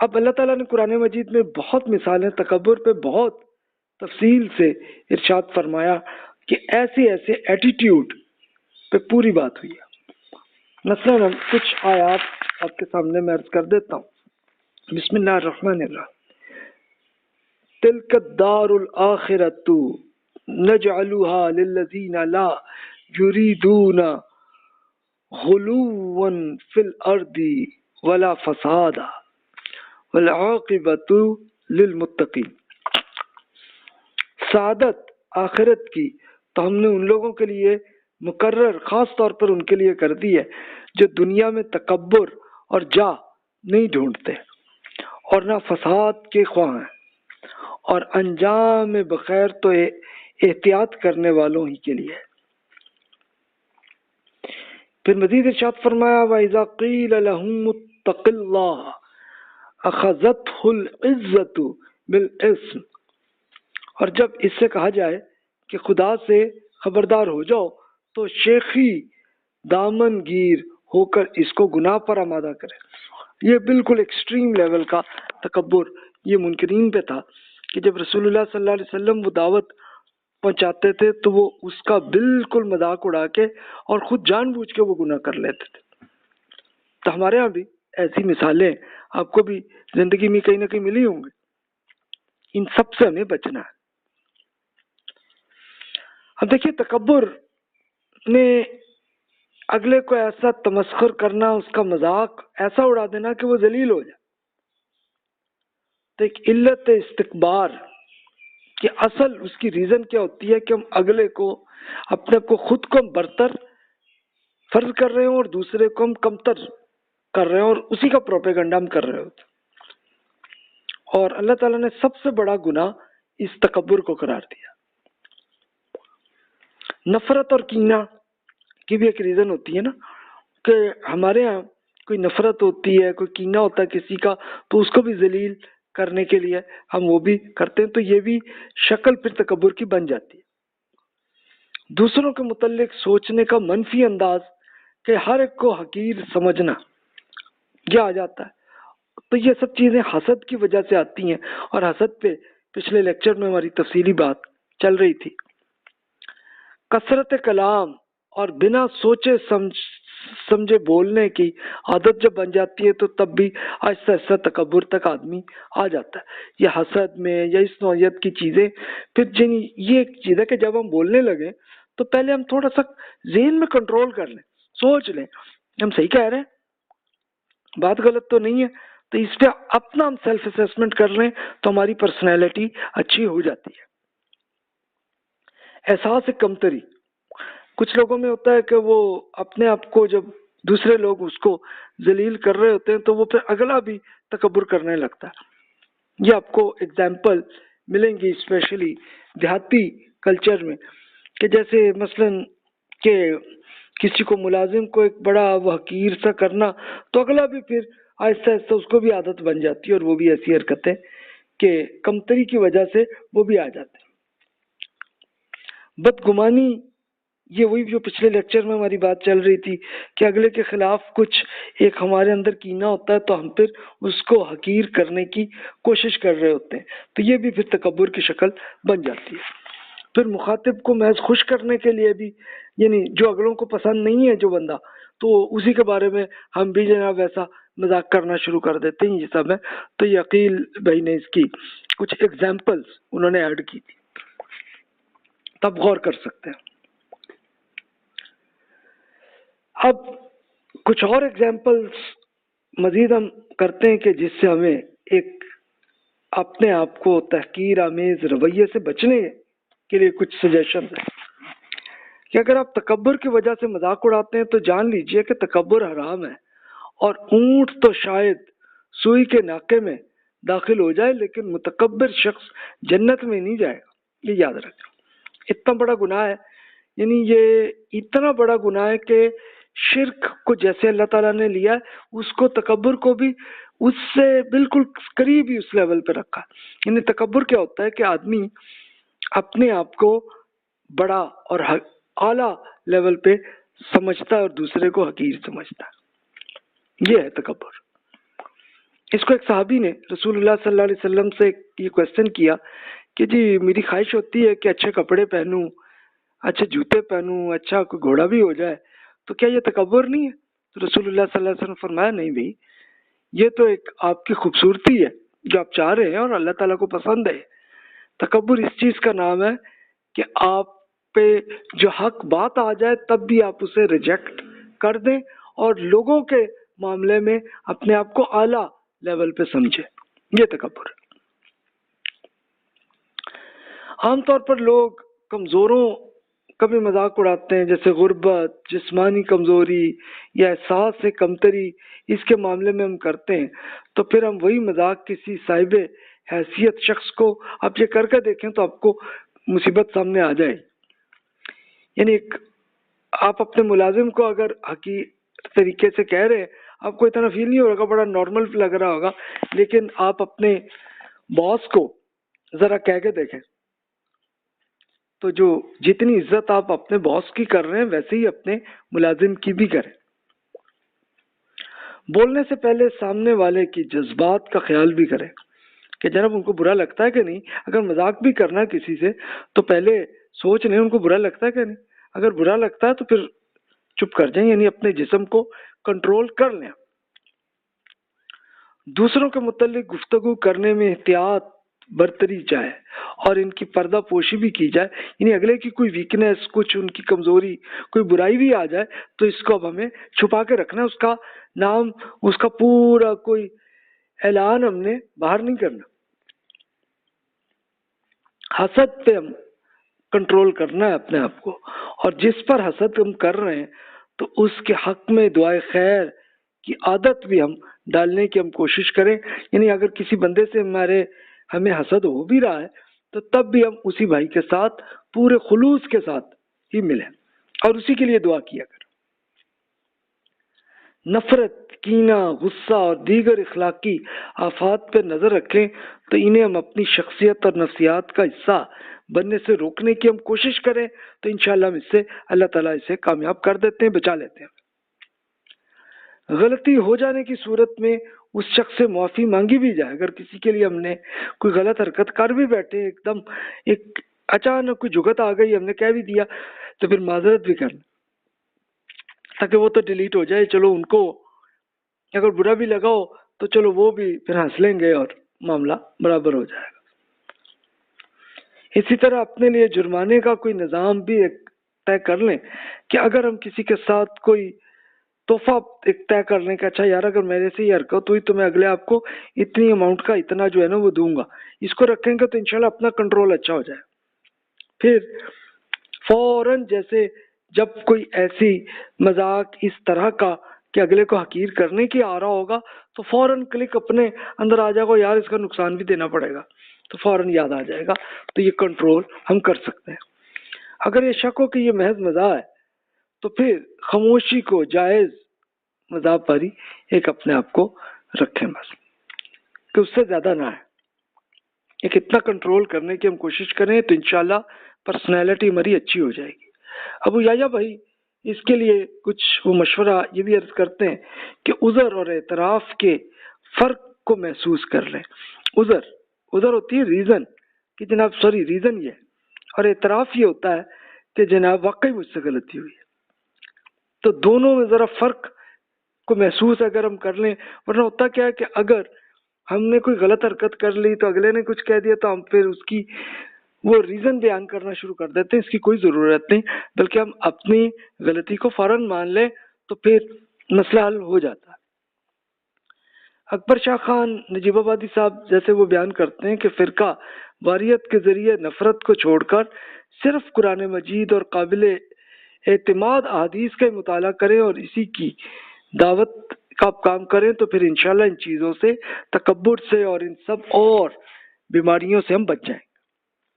اب اللہ تعالیٰ نے قرآن مجید میں بہت مثالیں تکبر پہ بہت تفصیل سے ارشاد فرمایا کہ ایسے ایسے ایٹیٹیوڈ پہ پوری بات ہوئی ہے۔ مثلا کچھ آیات آپ کے سامنے میں عرض کر دیتا ہوں۔ بسم اللہ الرحمن الرحیم۔ تلک الدار الآخرۃ نجعلها للذین لا یریدون غلوا فی الارض ولا فسادا والعاقبۃ للمتقین۔ سعادت آخرت کی تو ہم نے ان لوگوں کے لیے مقرر خاص طور پر ان کے لیے کر دی ہے جو دنیا میں تکبر اور جاہ نہیں ڈھونڈتے اور نہ فساد کے خواہاں ہیں، اور انجام بخیر تو احتیاط کرنے والوں ہی کے لیے۔ پھر مزید ارشاد فرمایا وَإِذَا قِيلَ لَهُمُ اتَّقُوا اللَّهَ أَخَذَتْهُ الْعِزَّةُ بِالْإِثْمِ، اور جب اس سے کہا جائے کہ خدا سے خبردار ہو جاؤ تو شیخی دامن گیر ہو کر اس کو گناہ پر آمادہ کرے۔ یہ بالکل ایکسٹریم لیول کا تکبر یہ منکرین پہ تھا کہ جب رسول اللہ صلی اللہ علیہ وسلم وہ دعوت پہنچاتے تھے تو وہ اس کا بالکل مذاق اڑا کے اور خود جان بوجھ کے وہ گناہ کر لیتے تھے۔ تو ہمارے ہاں بھی ایسی مثالیں آپ کو بھی زندگی میں کہیں نہ کہیں ملی ہوں گی۔ ان سب سے ہمیں بچنا ہے۔ اب دیکھیے تکبر میں اگلے کو ایسا تمسخر کرنا، اس کا مذاق ایسا اڑا دینا کہ وہ ذلیل ہو جائے۔ تو ایک علت استکبار کہ اصل اس کی ریزن کیا ہوتی ہے کہ ہم اگلے کو اپنے کو خود کو ہم برتر فرض کر رہے ہوں اور دوسرے کو ہم کمتر کر رہے ہیں اور اسی کا پروپیگنڈا ہم کر رہے ہوتے ہیں۔ اور اللہ تعالیٰ نے سب سے بڑا گناہ اس تکبر کو قرار دیا۔ نفرت اور کینہ کی بھی ایک ریزن ہوتی ہے نا کہ ہمارے ہاں کوئی نفرت ہوتی ہے، کوئی کینہ ہوتا ہے کسی کا، تو اس کو بھی ذلیل کرنے کے لیے ہم وہ بھی کرتے ہیں، تو یہ بھی شکل پھر تکبر کی بن جاتی ہے۔ دوسروں کے متعلق سوچنے کا منفی انداز کہ ہر ایک کو حقیر سمجھنا یہ آ جاتا ہے، تو یہ سب چیزیں حسد کی وجہ سے آتی ہیں، اور حسد پہ پچھلے لیکچر میں ہماری تفصیلی بات چل رہی تھی۔ کثرت کلام اور بنا سوچے سمجھے بولنے کی عادت جب بن جاتی ہے تو تب بھی آہستہ آہستہ تکبر تک آدمی آ جاتا ہے۔ یہ حسد میں یا اس نوعیت کی چیزیں پھر یہ ایک چیز ہے کہ جب ہم بولنے لگیں تو پہلے ہم تھوڑا سا ذہن میں کنٹرول کر لیں، سوچ لیں ہم صحیح کہہ رہے ہیں، بات غلط تو نہیں ہے، تو اس پہ اپنا ہم سیلف اسیسمنٹ کر لیں تو ہماری پرسنالٹی اچھی ہو جاتی ہے۔ احساس کمتری کچھ لوگوں میں ہوتا ہے کہ وہ اپنے آپ کو جب دوسرے لوگ اس کو ذلیل کر رہے ہوتے ہیں تو وہ پھر اگلا بھی تکبر کرنے لگتا ہے۔ یہ آپ کو اگزامپل ملیں گی اسپیشلی دیہاتی کلچر میں کہ جیسے مثلا کہ کسی کو ملازم کو ایک بڑا وہ حقیر سا کرنا تو اگلا بھی پھر آہستہ آہستہ اس کو بھی عادت بن جاتی ہے اور وہ بھی ایسی حرکتیں کہ کمتری کی وجہ سے وہ بھی آ جاتے ہیں۔ بدگمانی یہ وہی جو پچھلے لیکچر میں ہماری بات چل رہی تھی کہ اگلے کے خلاف کچھ ایک ہمارے اندر کینہ ہوتا ہے تو ہم پھر اس کو حقیر کرنے کی کوشش کر رہے ہوتے ہیں، تو یہ بھی پھر تکبر کی شکل بن جاتی ہے۔ پھر مخاطب کو محض خوش کرنے کے لیے بھی، یعنی جو اگلوں کو پسند نہیں ہے جو بندہ، تو اسی کے بارے میں ہم بھی جناب ویسا مذاق کرنا شروع کر دیتے ہیں، یہ سب ہے۔ تو یہ عقیل بھائی نے اس کی کچھ ایگزامپلس انہوں نے ایڈ کی تھی، تب غور کر سکتے ہیں۔ اب کچھ اور ایگزامپلس مزید ہم کرتے ہیں کہ جس سے ہمیں ایک اپنے آپ کو تحقیر آمیز رویے سے بچنے کے لیے کچھ سجیشنز ہیں کہ اگر آپ تکبر کی وجہ سے مذاق اڑاتے ہیں تو جان لیجئے کہ تکبر حرام ہے، اور اونٹ تو شاید سوئی کے ناکے میں داخل ہو جائے لیکن متکبر شخص جنت میں نہیں جائے گا، یہ یاد رکھیں۔ اتنا بڑا گناہ ہے، یعنی یہ اتنا بڑا گناہ ہے کہ شرک کو جیسے اللہ تعالیٰ نے لیا ہے اس کو تکبر کو بھی اس سے بالکل قریب ہی اس لیول پہ رکھا۔ یعنی تکبر کیا ہوتا ہے کہ آدمی اپنے آپ کو بڑا اور اعلیٰ لیول پہ سمجھتا ہے اور دوسرے کو حقیر سمجھتا ہے، یہ ہے تکبر۔ اس کو ایک صحابی نے رسول اللہ صلی اللہ علیہ وسلم سے یہ کوشچن کیا کہ جی میری خواہش ہوتی ہے کہ اچھے کپڑے پہنوں، اچھے جوتے پہنوں، اچھا کوئی گھوڑا بھی ہو جائے، تو کیا یہ تکبر نہیں ہے؟ تو رسول اللہ صلی اللہ علیہ وسلم نے فرمایا نہیں بھائی، یہ تو ایک آپ کی خوبصورتی ہے جو آپ چاہ رہے ہیں اور اللہ تعالیٰ کو پسند ہے۔ تکبر اس چیز کا نام ہے کہ آپ پہ جو حق بات آ جائے تب بھی آپ اسے ریجیکٹ کر دیں اور لوگوں کے معاملے میں اپنے آپ کو اعلیٰ لیول پہ سمجھیں، یہ تکبر ہے۔ عام طور پر لوگ کمزوروں کا بھی مذاق اڑاتے ہیں، جیسے غربت، جسمانی کمزوری یا احساس سے کمتری، اس کے معاملے میں ہم کرتے ہیں تو پھر ہم وہی مذاق کسی صاحب حیثیت شخص کو آپ یہ کر کے دیکھیں تو آپ کو مصیبت سامنے آ جائے۔ یعنی آپ اپنے ملازم کو اگر حقیر طریقے سے کہہ رہے ہیں، آپ کو اتنا فیل نہیں ہوگا، بڑا نارمل لگ رہا ہوگا، لیکن آپ اپنے باس کو ذرا کہہ کے دیکھیں تو جو جتنی عزت آپ اپنے باس کی کر رہے ہیں ویسے ہی اپنے ملازم کی بھی کریں۔ بولنے سے پہلے سامنے والے کی جذبات کا خیال بھی کریں کہ جناب ان کو برا لگتا ہے کہ نہیں۔ اگر مذاق بھی کرنا ہے کسی سے تو پہلے سوچ لیں ان کو برا لگتا ہے کہ نہیں۔ اگر برا لگتا ہے تو پھر چپ کر جائیں، یعنی اپنے جسم کو کنٹرول کر لیں۔ دوسروں کے متعلق گفتگو کرنے میں احتیاط برتری جائے اور ان کی پردہ پوشی بھی کی جائے، یعنی اگلے کی کوئی ویکنیس، کچھ ان کی کمزوری، کوئی برائی بھی آ جائے تو اس کو اب ہمیں چھپا کے رکھنا ہے، اس کا نام، اس کا پورا کوئی اعلان ہم نے باہر نہیں کرنا۔ حسد پہ ہم کنٹرول کرنا ہے اپنے آپ کو، اور جس پر حسد ہم کر رہے ہیں تو اس کے حق میں دعائے خیر کی عادت بھی ہم ڈالنے کی ہم کوشش کریں۔ یعنی اگر کسی بندے سے ہمیں حسد ہو بھی رہا ہے تو تب بھی ہم اسی بھائی کے ساتھ پورے خلوص کے ساتھ ہی ملیں اور اسی کے لیے دعا کیا کریں۔ نفرت، کینہ، غصہ اور دیگر اخلاقی آفات پہ نظر رکھیں تو انہیں ہم اپنی شخصیت اور نفسیات کا حصہ بننے سے روکنے کی ہم کوشش کریں تو انشاءاللہ ہم اس سے اللہ تعالیٰ اسے کامیاب کر دیتے ہیں، بچا لیتے ہیں۔ غلطی ہو جانے کی صورت میں اس شخص سے معافی مانگی بھی جائے۔ اگر کسی کے لیے ہم نے کوئی غلط حرکت کر بھی بیٹھے، ایک دم ایک اچانک کوئی جگت آ گئی، ہم نے کہہ بھی دیا، تو پھر معذرت بھی کرنا تاکہ وہ تو ڈیلیٹ ہو جائے۔ چلو ان کو اگر برا بھی لگا ہو تو چلو وہ بھی پھر ہنس لیں گے اور معاملہ برابر ہو جائے گا۔ اسی طرح اپنے لیے جرمانے کا کوئی نظام بھی ایک طے کر لیں کہ اگر ہم کسی کے ساتھ کوئی تحفہ ایک طے کر لیں کہ اچھا یار اگر میرے سے یہ حرکت ہوئی تو میں اگلے آپ کو اتنی اماؤنٹ کا اتنا جو ہے نا وہ دوں گا، اس کو رکھیں گے تو انشاءاللہ اپنا کنٹرول اچھا ہو جائے۔ پھر فوراً جیسے جب کوئی ایسی مذاق اس طرح کا کہ اگلے کو حقیر کرنے کی آ رہا ہوگا تو فوراً کلک اپنے اندر آ جائے گا، یار اس کا نقصان بھی دینا پڑے گا، تو فوراً یاد آ جائے گا، تو یہ کنٹرول ہم کر سکتے ہیں۔ اگر یہ شک ہو کہ یہ محض مزاح ہے تو پھر خاموشی کو جائز مزاح پاری ایک اپنے آپ کو رکھیں، بس کہ اس سے زیادہ نہ ہے، ایک اتنا کنٹرول کرنے کی ہم کوشش کریں تو انشاءاللہ پرسنالٹی ہماری اچھی ہو جائے گی۔ ابو یحییٰ بھائی اس کے لیے کچھ وہ مشورہ یہ بھی عرض کرتے ہیں کہ عذر اور اعتراف کے فرق کو محسوس کر لیں۔ عذر ہوتی ہے ریزن کہ جناب سوری ریزن یہ ہے، اور اعتراف یہ ہوتا ہے کہ جناب واقعی مجھ سے غلطی ہوئی ہے۔ تو دونوں میں ذرا فرق کو محسوس اگر ہم کر لیں، ورنہ ہوتا کیا ہے کہ اگر ہم نے کوئی غلط حرکت کر لی تو اگلے نے کچھ کہہ دیا تو ہم پھر اس کی وہ ریزن بیان کرنا شروع کر دیتے ہیں۔ اس کی کوئی ضرورت نہیں، بلکہ ہم اپنی غلطی کو فوراً مان لیں تو پھر مسئلہ حل ہو جاتا ہے۔ اکبر شاہ خان نجیب آبادی صاحب جیسے وہ بیان کرتے ہیں کہ فرقہ واریت کے ذریعے نفرت کو چھوڑ کر صرف قرآن مجید اور قابل اعتماد احادیث کا مطالعہ کریں اور اسی کی دعوت کا کام کریں تو پھر انشاءاللہ ان چیزوں سے، تکبر سے اور ان سب اور بیماریوں سے ہم بچ جائیں۔